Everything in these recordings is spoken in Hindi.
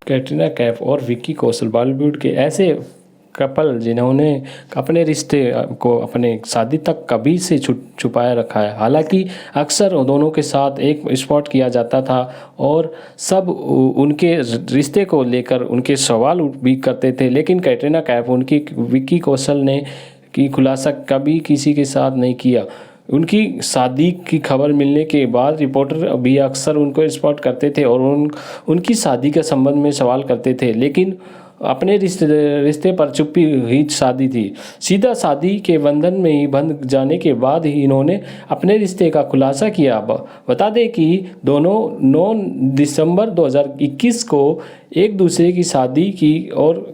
कैटरीना कैफ और विक्की कौशल बॉलीवुड के ऐसे कपल जिन्होंने अपने रिश्ते को अपने शादी तक कभी से छुपाए रखा है। हालांकि अक्सर दोनों के साथ एक स्पॉट किया जाता था और सब उनके रिश्ते को लेकर उनके सवाल भी करते थे, लेकिन कैटरीना कैफ उनकी विक्की कौशल ने की खुलासा कभी किसी के साथ नहीं किया। उनकी शादी की खबर मिलने के बाद रिपोर्टर भी अक्सर उनको स्पॉट करते थे और उनकी शादी के संबंध में सवाल करते थे, लेकिन अपने रिश्ते पर चुप्पी ही शादी थी। सीधा शादी के बंधन में ही बंध जाने के बाद ही इन्होंने अपने रिश्ते का खुलासा किया। बता दें कि दोनों 9 दिसंबर 2021 को एक दूसरे की शादी की और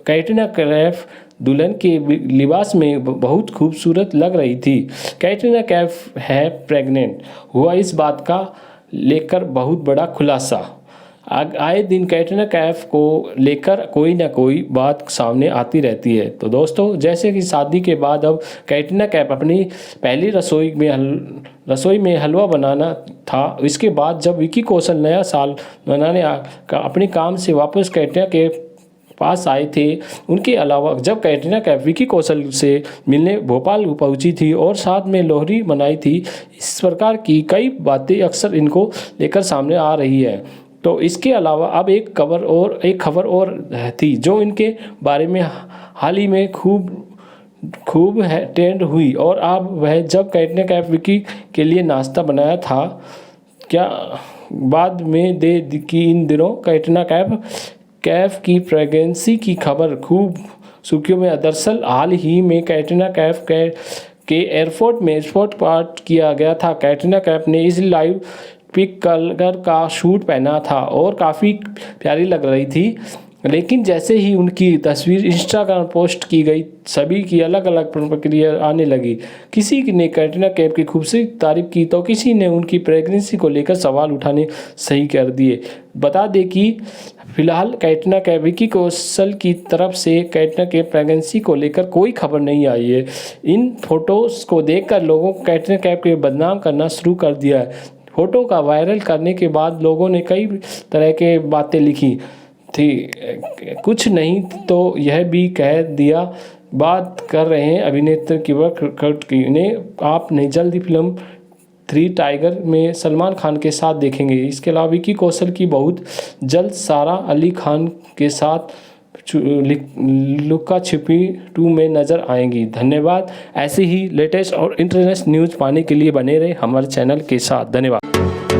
कैटरीना कैफ दुल्हन के लिबास में बहुत खूबसूरत लग रही थी। कैटरीना कैफ है प्रेग्नेंट, हुआ इस बात का लेकर बहुत बड़ा खुलासा। आए दिन कैटरीना कैफ को लेकर कोई ना कोई बात सामने आती रहती है। तो दोस्तों, जैसे कि शादी के बाद अब कैटरीना कैफ अपनी पहली रसोई में हलवा बनाना था। इसके बाद जब विक्की कौशल नया साल मनाने अपने काम से वापस कैटरीना के पास आए थे, उनके अलावा जब कैटरीना कैफ विक्की कौशल से मिलने भोपाल पहुंची थी और साथ में लोहड़ी मनाई थी, इस प्रकार की कई बातें अक्सर इनको लेकर सामने आ रही है। तो इसके अलावा अब एक खबर और थी जो इनके बारे में हाल ही में खूब ट्रेंड हुई, और अब वह जब कैटरीना कैफ विक्की के लिए नाश्ता बनाया था, क्या बाद में कि इन दिनों कैटरीना कैफ की प्रेगनेंसी की खबर खूब सुर्खियों में। दरअसल हाल ही में कैटरीना कैफ के एयरपोर्ट में स्पॉट पार्ट किया गया था। कैटरीना कैफ ने इस लाइव पिक कलर का सूट पहना था और काफ़ी प्यारी लग रही थी, लेकिन जैसे ही उनकी तस्वीर इंस्टाग्राम पोस्ट की गई, सभी की अलग अलग प्रतिक्रिया आने लगी। किसी ने कैटरीना कैफ की खूबसूरती तारीफ की तो किसी ने उनकी प्रेगनेंसी को लेकर सवाल उठाने सही कर दिए। बता दें कि फिलहाल कैटरीना कैफ विक्की कौशल की तरफ से कैटरीना के प्रेगनेंसी को लेकर कोई खबर नहीं आई है। इन फोटोज़ को देखकर लोगों को कैटरीना कैफ के बदनाम करना शुरू कर दिया है। फोटो का वायरल करने के बाद लोगों ने कई तरह के बातें लिखी थी। कुछ नहीं तो यह भी कह दिया, बात कर रहे हैं अभिनेत्री की वक्त की, इन्हें आप नहीं जल्दी फिल्म 3 टाइगर में सलमान खान के साथ देखेंगे। इसके अलावा विक्की कौशल की बहुत जल्द सारा अली खान के साथ लुक्का छिपी 2 में नज़र आएंगी। धन्यवाद। ऐसे ही लेटेस्ट और इंटरनेशनल न्यूज़ पाने के लिए बने रहे हमारे चैनल के साथ। धन्यवाद।